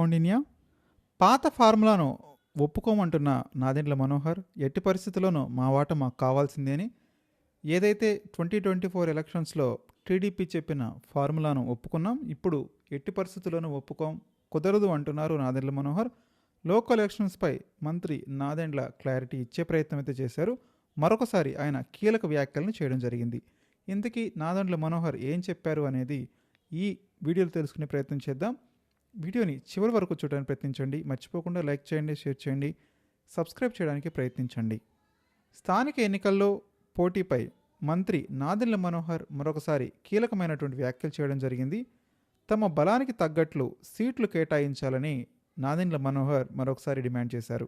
కౌండిన్య పాత ఫార్ములాను ఒప్పుకోమంటున్న నాదెండ్ల మనోహర్ ఎట్టి పరిస్థితుల్లోనూ మా వాట మాకు కావాల్సిందే అని ఏదైతే 2024 ఎలక్షన్స్లో టీడీపీ చెప్పిన ఫార్ములాను ఒప్పుకున్నాం, ఇప్పుడు ఎట్టి పరిస్థితుల్లోనూ ఒప్పుకోం, కుదరదు అంటున్నారు నాదెండ్ల మనోహర్. లోకల్ ఎలక్షన్స్పై మంత్రి నాదెండ్ల క్లారిటీ ఇచ్చే ప్రయత్నం అయితే చేశారు. మరొకసారి ఆయన కీలక వ్యాఖ్యలను చేయడం జరిగింది. ఇంతకీ నాదెండ్ల మనోహర్ ఏం చెప్పారు అనేది ఈ వీడియోలో తెలుసుకునే ప్రయత్నం చేద్దాం. వీడియోని చివరి వరకు చూడడానికి ప్రయత్నించండి. మర్చిపోకుండా లైక్ చేయండి, షేర్ చేయండి, సబ్స్క్రైబ్ చేయడానికి ప్రయత్నించండి. స్థానిక ఎన్నికల్లో పోటీపై మంత్రి నాదెండ్ల మనోహర్ మరొకసారి కీలకమైనటువంటి వ్యాఖ్యలు చేయడం జరిగింది. తమ బలానికి తగ్గట్లు సీట్లు కేటాయించాలని నాదెండ్ల మనోహర్ మరొకసారి డిమాండ్ చేశారు.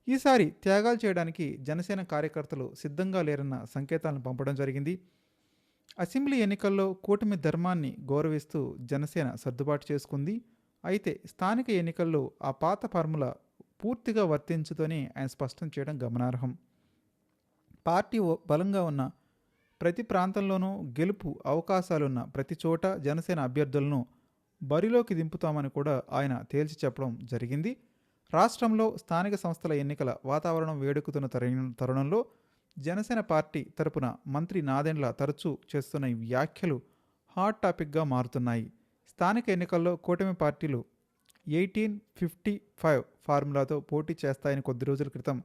ఈసారి త్యాగాలు చేయడానికి జనసేన కార్యకర్తలు సిద్ధంగా లేరన్న సంకేతాలను పంపడం జరిగింది. అసెంబ్లీ ఎన్నికల్లో కూటమి ధర్మాన్ని గౌరవిస్తూ జనసేన సర్దుబాటు చేసుకుంది. అయితే స్థానిక ఎన్నికల్లో ఆ పాత ఫార్ములా పూర్తిగా వర్తించుతోనే ఆయన స్పష్టం చేయడం గమనార్హం. పార్టీ బలంగా ఉన్న ప్రతి ప్రాంతంలోనూ గెలుపు అవకాశాలున్న ప్రతి చోట జనసేన అభ్యర్థులను బరిలోకి దింపుతామని కూడా ఆయన తేల్చి చెప్పడం జరిగింది. రాష్ట్రంలో స్థానిక సంస్థల ఎన్నికల వాతావరణం వేడెక్కుతున్న తరుణంలో జనసేన పార్టీ తరపున మంత్రి నాదెండ్ల తరచూ చేస్తున్న ఈ వ్యాఖ్యలు హాట్ టాపిక్గా మారుతున్నాయి. స్థానిక ఎన్నికల్లో కూటమి పార్టీలు 1855 ఫార్ములాతో పోటీ చేస్తాయని కొద్ది రోజుల క్రితం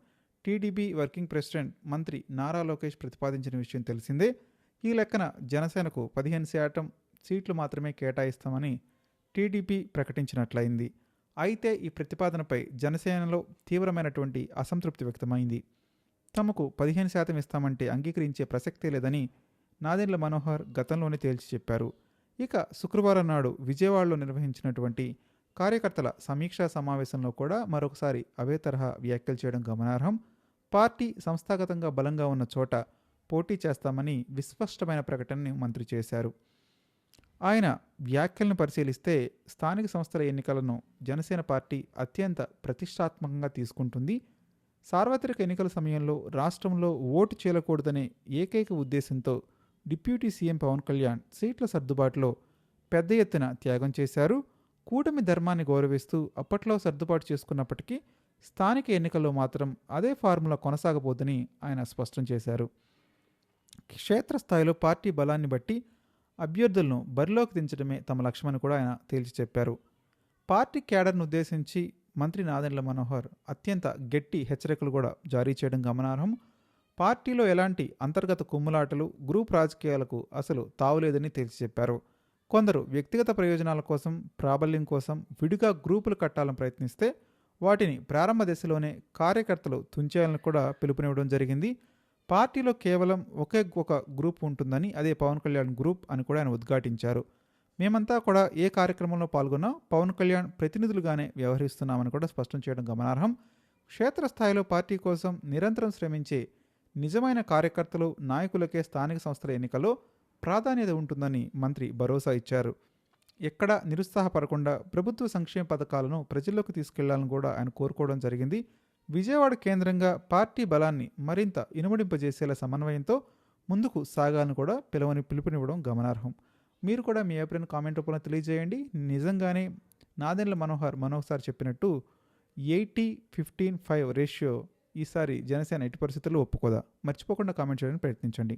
టీడీపీ వర్కింగ్ ప్రెసిడెంట్ మంత్రి నారా లోకేష్ ప్రతిపాదించిన విషయం తెలిసిందే. ఈ లెక్కన జనసేనకు 15% సీట్లు మాత్రమే కేటాయిస్తామని టీడీపీ ప్రకటించినట్లయింది. అయితే ఈ ప్రతిపాదనపై జనసేనలో తీవ్రమైనటువంటి అసంతృప్తి వ్యక్తమైంది. తమకు 15% ఇస్తామంటే అంగీకరించే ప్రసక్తే లేదని నాదెండ్ల మనోహర్ గతంలోనే తేల్చి చెప్పారు. ఇక శుక్రవారం నాడు విజయవాడలో నిర్వహించినటువంటి కార్యకర్తల సమీక్షా సమావేశంలో కూడా మరొకసారి అవే తరహా వ్యాఖ్యలు చేయడం గమనార్హం. పార్టీ సంస్థాగతంగా బలంగా ఉన్న చోట పోటీ చేస్తామని విస్పష్టమైన ప్రకటనని మంత్రి చేశారు. ఆయన వ్యాఖ్యలను పరిశీలిస్తే స్థానిక సంస్థల ఎన్నికలను జనసేన పార్టీ అత్యంత ప్రతిష్టాత్మకంగా తీసుకుంటుంది. సార్వత్రిక ఎన్నికల సమయంలో రాష్ట్రంలో ఓటు చేయకూడదనే ఏకైక ఉద్దేశంతో డిప్యూటీ సీఎం పవన్ కళ్యాణ్ సీట్ల సర్దుబాటులో పెద్ద ఎత్తున త్యాగం చేశారు. కూటమి ధర్మాన్ని గౌరవిస్తూ అప్పట్లో సర్దుబాటు చేసుకున్నప్పటికీ స్థానిక ఎన్నికల్లో మాత్రం అదే ఫార్ములా కొనసాగబోదని ఆయన స్పష్టం చేశారు. క్షేత్రస్థాయిలో పార్టీ బలాన్ని బట్టి అభ్యర్థులను బరిలోకి దించడమే తమ లక్ష్యమని కూడా ఆయన తేల్చి చెప్పారు. పార్టీ క్యాడర్ను ఉద్దేశించి మంత్రి నాదెండ్ల మనోహర్ అత్యంత గట్టి హెచ్చరికలు కూడా జారీ చేయడం గమనార్హం. పార్టీలో ఎలాంటి అంతర్గత కుమ్ములాటలు, గ్రూప్ రాజకీయాలకు అసలు తావులేదని తేల్చి చెప్పారు. కొందరు వ్యక్తిగత ప్రయోజనాల కోసం, ప్రాబల్యం కోసం విడిగా గ్రూపులు కట్టాలని ప్రయత్నిస్తే వాటిని ప్రారంభ దశలోనే కార్యకర్తలు తుంచేయాలని కూడా పిలుపునివ్వడం జరిగింది. పార్టీలో కేవలం ఒకే ఒక గ్రూప్ ఉంటుందని, అదే పవన్ కళ్యాణ్ గ్రూప్ అని కూడా ఆయన ఉద్ఘాటించారు. మేమంతా కూడా ఏ కార్యక్రమంలో పాల్గొన్నా పవన్ కళ్యాణ్ ప్రతినిధులుగానే వ్యవహరిస్తున్నామని కూడా స్పష్టం చేయడం గమనార్హం. క్షేత్రస్థాయిలో పార్టీ కోసం నిరంతరం శ్రమించే నిజమైన కార్యకర్తలు, నాయకులకే స్థానిక సంస్థల ఎన్నికల్లో ప్రాధాన్యత ఉంటుందని మంత్రి భరోసా ఇచ్చారు. ఎక్కడా నిరుత్సాహపడకుండా ప్రభుత్వ సంక్షేమ పథకాలను ప్రజల్లోకి తీసుకెళ్లాలని కూడా ఆయన కోరుకోవడం జరిగింది. విజయవాడ కేంద్రంగా పార్టీ బలాన్ని మరింత ఇనుమడింపజేసేలా సమన్వయంతో ముందుకు సాగాలని కూడా పిలుపునివ్వడం గమనార్హం. మీరు కూడా మీ అభిప్రాయం కామెంట్ రూపంలో తెలియజేయండి. నిజంగానే నాదెండ్ల మనోహర్ మరోసారి చెప్పినట్టు 80-15-5 రేషియో ఈసారి జనసేన ఎట్టి పరిస్థితుల్లో ఒప్పుకోదా? మర్చిపోకుండా కామెంట్ చేయడానికి ప్రయత్నించండి.